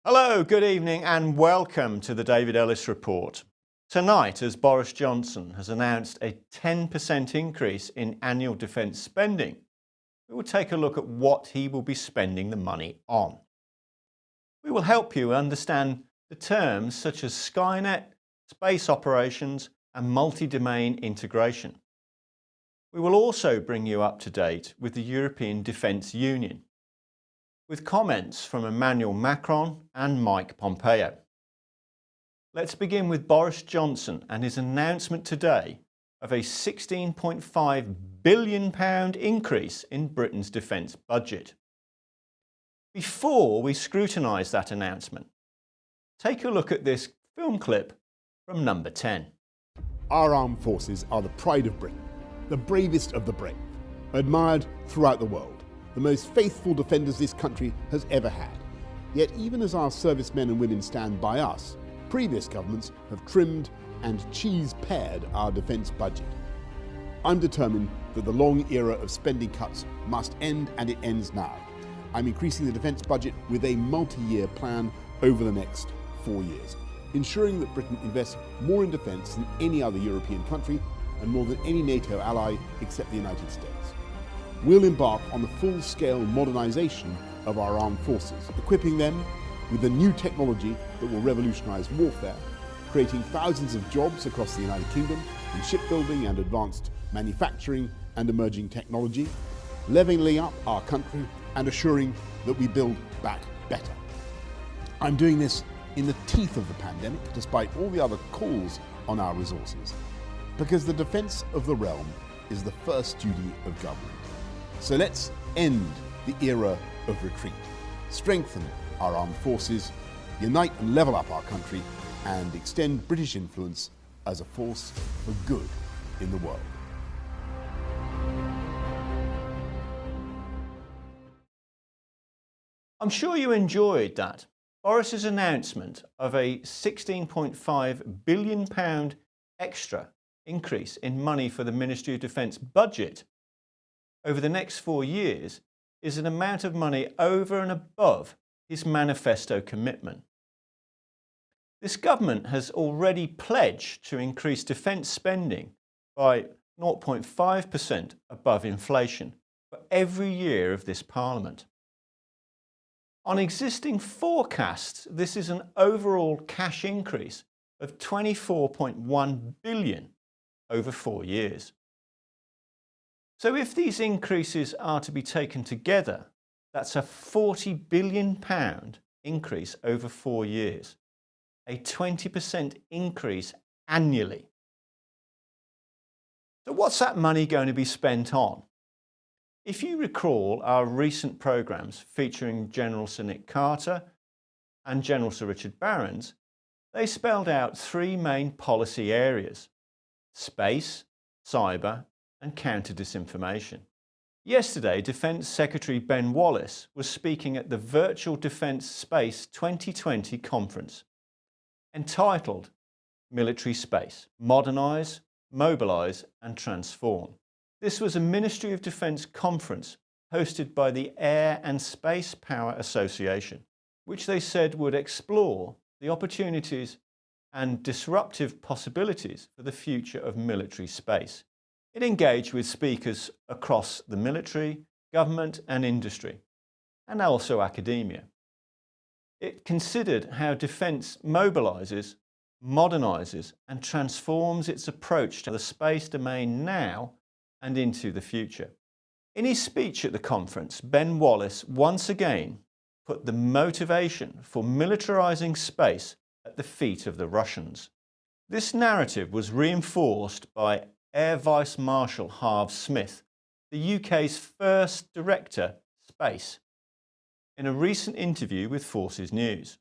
Hello, good evening and welcome to the David Ellis Report. Tonight, as Boris Johnson has announced a 10% increase in annual defence spending, we will take a look at what he will be spending the money on. We will help you understand the terms such as Skynet, space operations and multi-domain integration. We will also bring you up to date with the European Defence Union, with comments from Emmanuel Macron and Pompeo. Let's begin with Boris Johnson and his announcement today of a £16.5 billion increase in Britain's defence budget. Before we scrutinise that announcement, take a look at this film clip from number 10. Our armed forces are the pride of Britain, the bravest of the brave, admired throughout the world, the most faithful defenders this country has ever had. Yet even as our servicemen and women stand by us, previous governments have trimmed and cheese-pared our defence budget. I'm determined that the long era of spending cuts must end, and it ends now. I'm increasing the defence budget with a multi-year plan over the next 4 years, ensuring that Britain invests more in defence than any other European country and more than any NATO ally except the United States. We'll embark on the full-scale modernisation of our armed forces, equipping them with the new technology that will revolutionise warfare, creating thousands of jobs across the United Kingdom in shipbuilding and advanced manufacturing and emerging technology, levelling up our country and assuring that we build back better. I'm doing this in the teeth of the pandemic, despite all the other calls on our resources, because the defence of the realm is the first duty of government. So let's end the era of retreat, strengthen our armed forces, unite and level up our country, and extend British influence as a force for good in the world. I'm sure you enjoyed that. Boris's announcement of a £16.5 billion extra increase in money for the Ministry of Defence budget over the next 4 years is an amount of money over and above his manifesto commitment. This government has already pledged to increase defence spending by 0.5% above inflation for every year of this Parliament. On existing forecasts, this is an overall cash increase of £24.1 billion over 4 years. So if these increases are to be taken together, that's a £40 billion increase over 4 years, a 20% increase annually. So what's that money going to be spent on? If you recall our recent programmes featuring General Sir Nick Carter and General Sir Richard Barrons, they spelled out 3 main policy areas: space, cyber and counter-disinformation. Yesterday, Defence Secretary Ben Wallace was speaking at the Virtual Defence Space 2020 conference, entitled Military Space: Modernise, Mobilise and Transform. This was a Ministry of Defence conference hosted by the Air and Space Power Association, which they said would explore the opportunities and disruptive possibilities for the future of military space. It engaged with speakers across the military, government and industry, and also academia. It considered how defence mobilises, modernises and transforms its approach to the space domain now and into the future. In his speech at the conference, Ben Wallace once again put the motivation for militarising space at the feet of the Russians. This narrative was reinforced by Air Vice Marshal Harve Smith, the UK's first Director Space, in a recent interview with Forces News.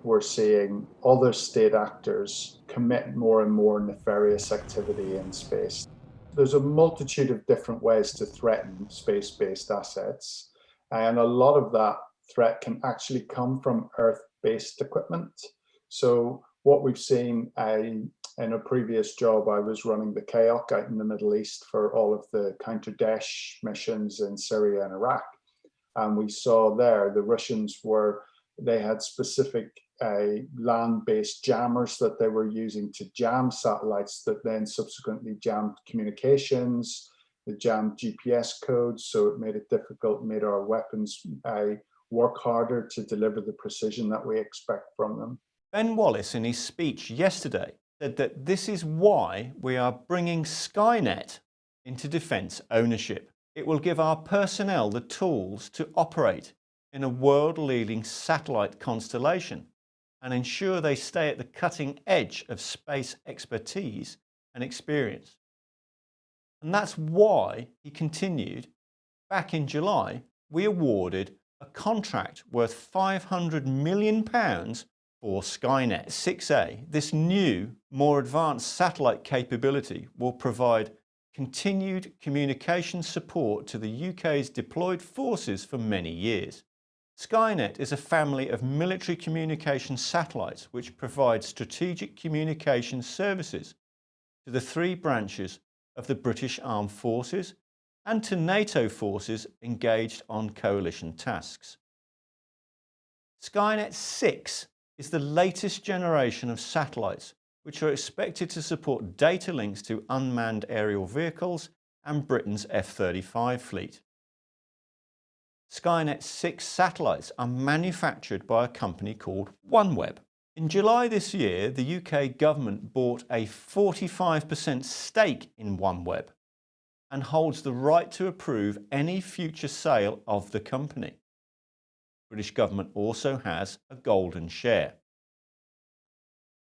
We're seeing other state actors commit more and more nefarious activity in space. There's a multitude of different ways to threaten space-based assets, and a lot of that threat can actually come from Earth-based equipment. So what we've seen, in a previous job, I was running the KAOC out in the Middle East for all of the counter-Daesh missions in Syria and Iraq. And we saw there the Russians they had specific land-based jammers that they were using to jam satellites that then subsequently jammed communications, they jammed GPS codes, so it made it difficult, made our weapons work harder to deliver the precision that we expect from them. Ben Wallace, in his speech yesterday, said that this is why we are bringing Skynet into defence ownership. It will give our personnel the tools to operate in a world-leading satellite constellation and ensure they stay at the cutting edge of space expertise and experience. And that's why, he continued, back in July, we awarded a contract worth £500 million for Skynet 6A. This new, more advanced satellite capability will provide continued communication support to the UK's deployed forces for many years. Skynet is a family of military communication satellites which provide strategic communication services to the three branches of the British Armed Forces and to NATO forces engaged on coalition tasks. Skynet 6 is the latest generation of satellites which are expected to support data links to unmanned aerial vehicles and Britain's F-35 fleet. Skynet 6 satellites are manufactured by a company called OneWeb. In July this year, the UK government bought a 45% stake in OneWeb and holds the right to approve any future sale of the company. The British government also has a golden share.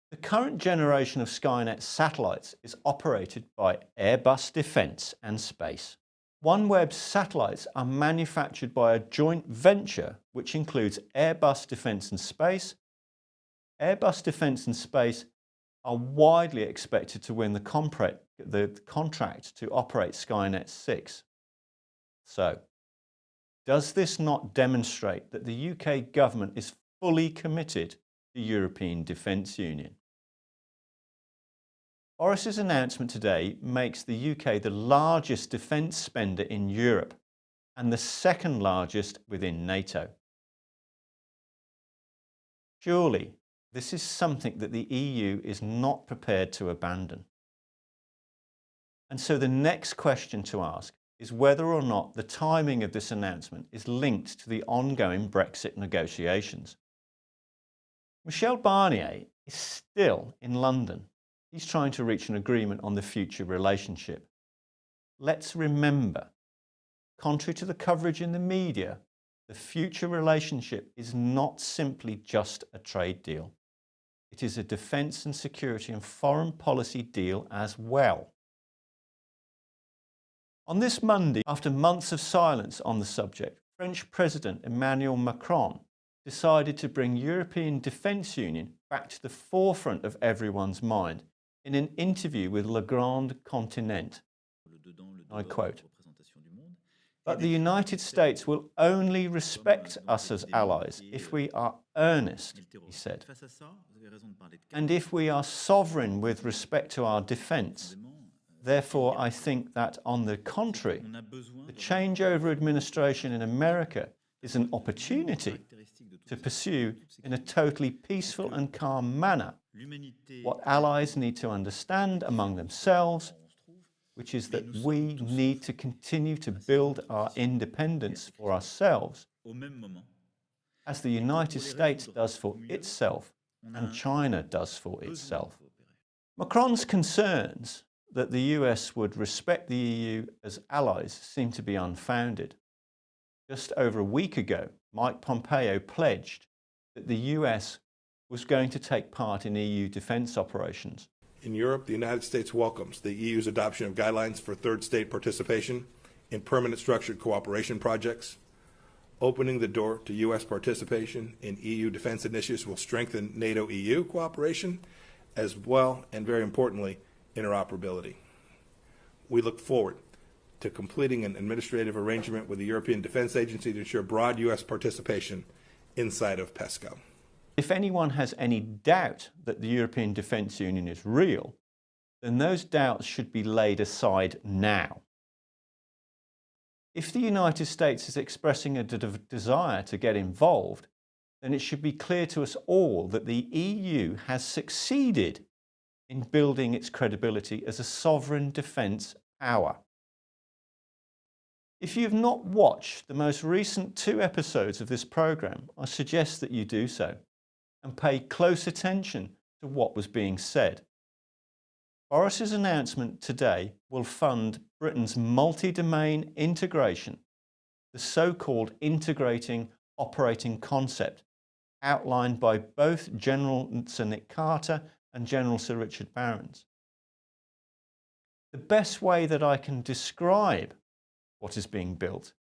The current generation of Skynet satellites is operated by Airbus Defence and Space. OneWeb's satellites are manufactured by a joint venture which includes Airbus Defence and Space. Airbus Defence and Space are widely expected to win the contract to operate Skynet 6. So, does this not demonstrate that the UK government is fully committed to the European Defence Union? Boris's announcement today makes the UK the largest defence spender in Europe and the second largest within NATO. Surely, this is something that the EU is not prepared to abandon. And so the next question to ask is whether or not the timing of this announcement is linked to the ongoing Brexit negotiations. Michel Barnier is still in London. He's trying to reach an agreement on the future relationship. Let's remember, contrary to the coverage in the media, the future relationship is not simply just a trade deal. It is a defence and security and foreign policy deal as well. On this Monday, after months of silence on the subject, French President Emmanuel Macron decided to bring European Defence Union back to the forefront of everyone's mind in an interview with Le Grand Continent. I quote, "But the United States will only respect us as allies if we are earnest," he said, "and if we are sovereign with respect to our defence. Therefore, I think that, on the contrary, the changeover administration in America is an opportunity to pursue in a totally peaceful and calm manner what allies need to understand among themselves, which is that we need to continue to build our independence for ourselves, as the United States does for itself and China does for itself." Macron's concerns that the US would respect the EU as allies seem to be unfounded. Just over a week ago, Mike Pompeo pledged that the US was going to take part in EU defence operations. In Europe, the United States welcomes the EU's adoption of guidelines for third state participation in permanent structured cooperation projects. Opening the door to U.S. participation in EU defense initiatives will strengthen NATO-EU cooperation, as well, and very importantly, interoperability. We look forward to completing an administrative arrangement with the European Defence Agency to ensure broad U.S. participation inside of PESCO. If anyone has any doubt that the European Defence Union is real, then those doubts should be laid aside now. If the United States is expressing a desire to get involved, then it should be clear to us all that the EU has succeeded in building its credibility as a sovereign defence power. If you have not watched the most recent 2 episodes of this programme, I suggest that you do so and pay close attention to what was being said. Boris's announcement today will fund Britain's multi-domain integration, the so-called integrating operating concept outlined by both General Sir Nick Carter and General Sir Richard Barrons. The best way that I can describe what is being built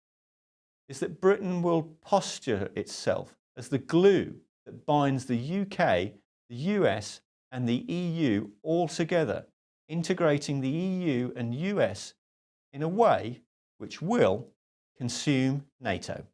is that Britain will posture itself as the glue that binds the UK, the US and the EU all together, integrating the EU and US in a way which will consume NATO.